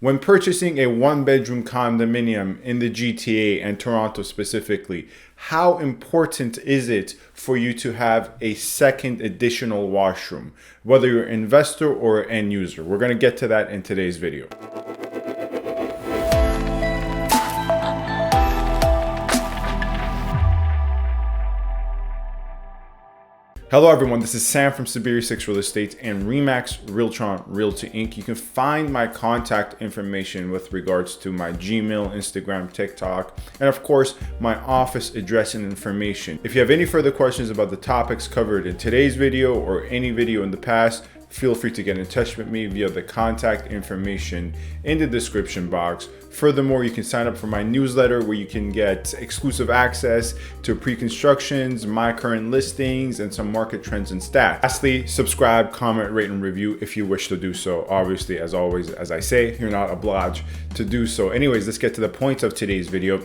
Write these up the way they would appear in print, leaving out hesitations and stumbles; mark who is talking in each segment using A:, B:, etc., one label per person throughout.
A: When purchasing a one-bedroom condominium in the GTA and Toronto specifically, how important is it for you to have a second additional washroom, whether you're an investor or an end user? We're going to get to that in today's video. Hello everyone, this is Sam from SaberiSixRealEstate and Remax Realtron Realty Inc. You can find my contact information with regards to my Gmail, Instagram, TikTok, and of course my office address and information. If you have any further questions about the topics covered in today's video or any video in the past, feel free to get in touch with me via the contact information in the description box. Furthermore, you can sign up for my newsletter where you can get exclusive access to pre-constructions, my current listings, and some market trends and stats. Lastly, subscribe, comment, rate, and review if you wish to do so. Obviously, as always, as I say, you're not obliged to do so. Anyways, let's get to the point of today's video,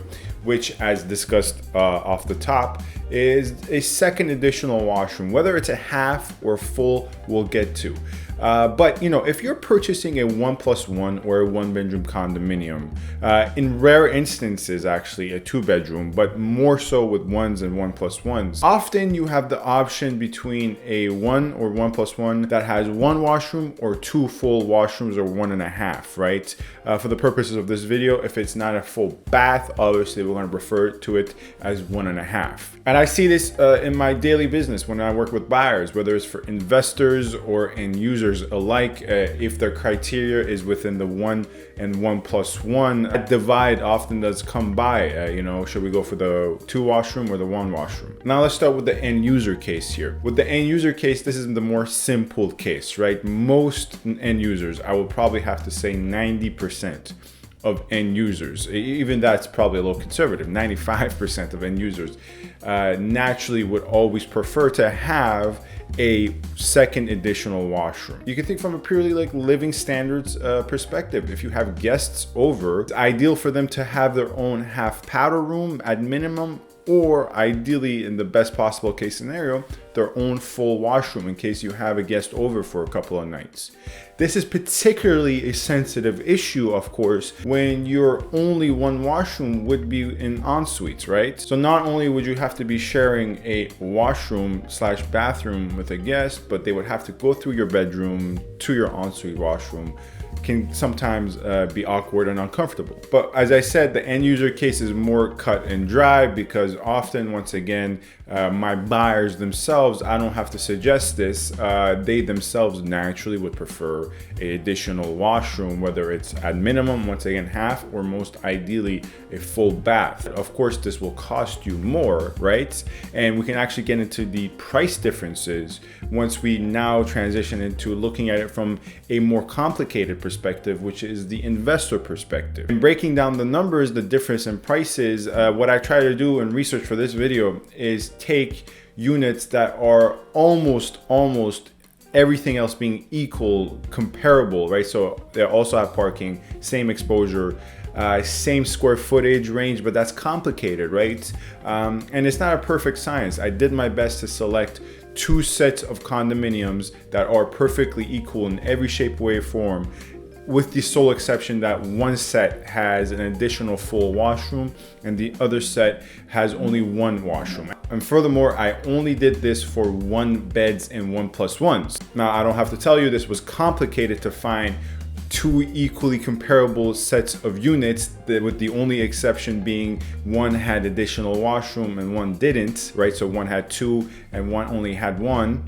A: which, as discussed off the top, is a second additional washroom. Whether it's a half or full, we'll get to. But you know, if you're purchasing a 1+1 or a one-bedroom condominium, in rare instances actually a 2-bedroom, but more so with 1s and 1+1s, often you have the option between a 1 or 1+1 that has 1 washroom or 2 full washrooms or 1.5, right? For the purposes of this video, if it's not a full bath, obviously we're going to refer to it as 1.5. And I see this in my daily business when I work with buyers, whether it's for investors or end users alike, if their criteria is within the 1 and 1+1. That divide often does come by, you know, should we go for the 2 washroom or the 1 washroom? Now let's start with the end user case here. With the end user case, this is the more simple case, right? Most end users, I will probably have to say 90% of end users, even that's probably a little conservative, 95% of end users naturally would always prefer to have a second additional washroom. You can think from a purely like living standards perspective. If you have guests over, it's ideal for them to have their own half powder room at minimum, or ideally, in the best possible case scenario, their own full washroom in case you have a guest over for a couple of nights. This is particularly a sensitive issue, of course, when your only 1 washroom would be in en-suites, right? So not only would you have to be sharing a washroom/bathroom with a guest, but they would have to go through your bedroom to your ensuite washroom. Can sometimes be awkward and uncomfortable. But as I said, the end user case is more cut and dry because often, once again, my buyers themselves, I don't have to suggest this, they themselves naturally would prefer an additional washroom, whether it's at minimum, once again, half, or most ideally a full bath. Of course, this will cost you more, right? And we can actually get into the price differences once we now transition into looking at it from a more complicated perspective, which is the investor perspective. In breaking down the numbers, the difference in prices, what I try to do in research for this video is take units that are almost everything else being equal, comparable, right? So they also have parking, same exposure, same square footage range, but that's complicated, right? And it's not a perfect science. I did my best to select 2 sets of condominiums that are perfectly equal in every shape, way, or form, with the sole exception that one set has an additional full washroom and the other set has only 1 washroom. And furthermore, I only did this for 1 beds and 1+1s. Now, I don't have to tell you this was complicated to find 2 equally comparable sets of units, with the only exception being one had additional washroom and one didn't, right? So one had 2 and one only had 1.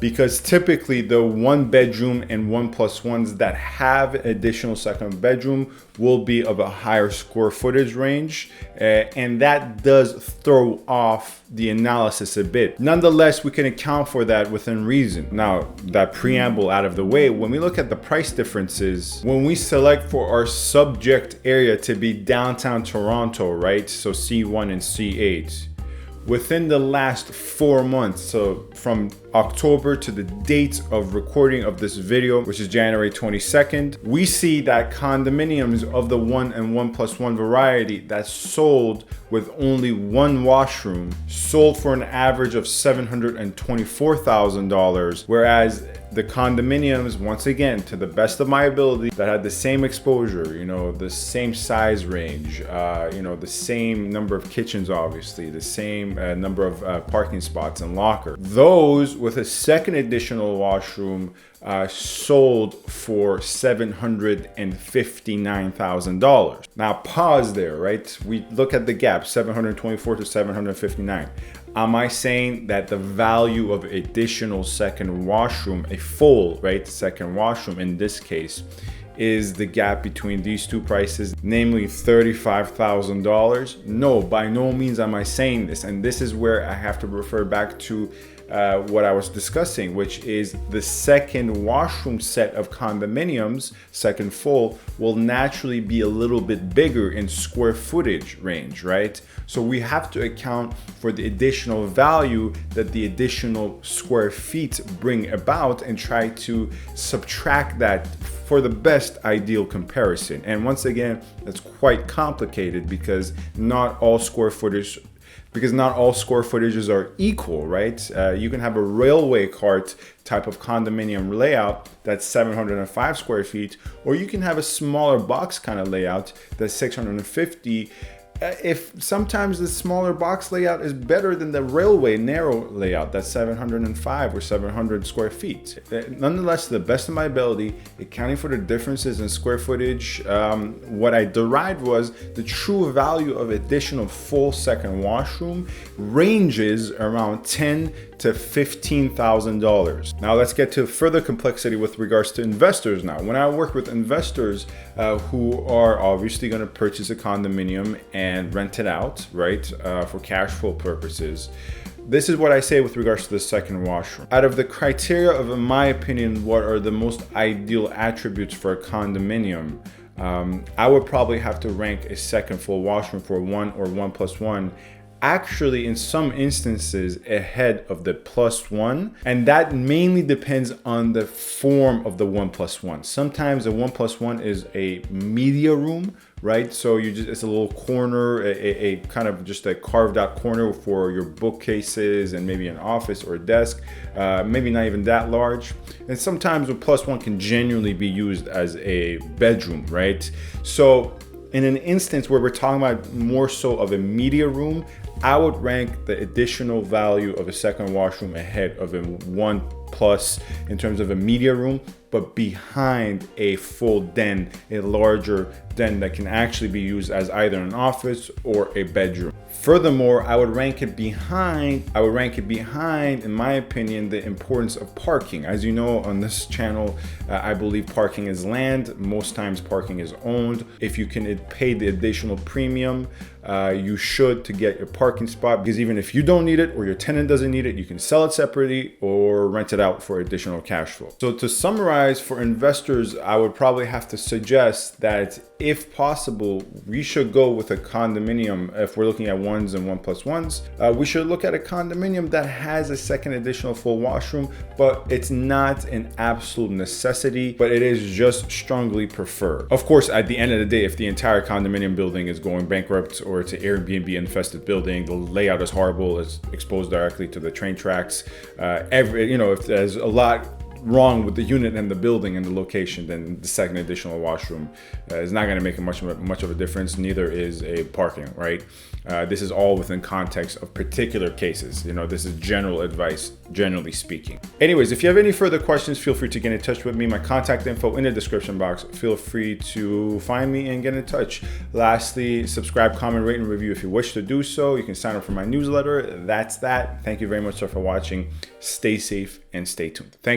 A: Because typically the 1 bedroom and 1+1s that have additional second bedroom will be of a higher square footage range, and that does throw off the analysis a bit. Nonetheless, we can account for that within reason. Now, that preamble out of the way, when we look at the price differences, when we select for our subject area to be downtown Toronto, right? So C1 and C8. Within the last 4 months, so from October to the date of recording of this video, which is January 22nd, we see that condominiums of the 1 and 1+1 variety that sold with only one washroom sold for an average of $724,000, whereas the condominiums, once again, to the best of my ability, that had the same exposure, you know, the same size range, you know, the same number of kitchens, obviously, the same number of parking spots and locker. Those with a second additional washroom sold for $759,000. Now pause there, right? We look at the gap, 724 to 759. Am I saying that the value of additional second washroom, a full, right, second washroom in this case, is the gap between these two prices, namely $35,000? No, by no means am I saying this. And this is where I have to refer back to what I was discussing, which is the second washroom set of condominiums, second full, will naturally be a little bit bigger in square footage range, right? So we have to account for the additional value that the additional square feet bring about and try to subtract that for the best ideal comparison. And once again, that's quite complicated because not all square footages are equal, right? You can have a railway cart type of condominium layout that's 705 square feet, or you can have a smaller box kind of layout that's 650. If sometimes the smaller box layout is better than the railway narrow layout that's 705 or 700 square feet. Nonetheless, to the best of my ability, accounting for the differences in square footage, what I derived was the true value of additional full second washroom ranges around $10,000 to $15,000. Now let's get to further complexity with regards to investors now. When I work with investors who are obviously going to purchase a condominium and rent it out, right, for cash flow purposes, this is what I say with regards to the second washroom. Out of the criteria of, in my opinion, what are the most ideal attributes for a condominium, I would probably have to rank a second full washroom for 1 or 1+1 actually in some instances ahead of the +1, and that mainly depends on the form of the 1+1. Sometimes a 1+1 is a media room, right? So it's a little corner, a kind of just a carved out corner for your bookcases and maybe an office or a desk, maybe not even that large. And sometimes a +1 can genuinely be used as a bedroom, right? So in an instance where we're talking about more so of a media room, I would rank the additional value of a second washroom ahead of a 1+ in terms of a media room, but behind a full den, a larger den that can actually be used as either an office or a bedroom. Furthermore, I would rank it behind, in my opinion, the importance of parking. As you know, on this channel, I believe parking is land. Most times parking is owned. If you can pay the additional premium, you should to get your parking spot, because even if you don't need it or your tenant doesn't need it, you can sell it separately or rent it out for additional cash flow. So to summarize, for investors, I would probably have to suggest that if possible, we should go with a condominium. If we're looking at 1s and 1+1s, we should look at a condominium that has a second additional full washroom, but it's not an absolute necessity, but it is just strongly preferred. Of course, at the end of the day, if the entire condominium building is going bankrupt or it's an Airbnb infested building, the layout is horrible, it's exposed directly to the train tracks, if there's a lot wrong with the unit and the building and the location, then the second additional washroom is not going to make much of a difference. Neither is a parking, right? This is all within context of particular cases. This is general advice, generally speaking. Anyways, if you have any further questions, feel free to get in touch with me. My contact info in the description box. Feel free to find me and get in touch. Lastly, subscribe, comment, rate, and review if you wish to do so. You can sign up for my newsletter. That's that. Thank you very much for watching. Stay safe and stay tuned. Thank you.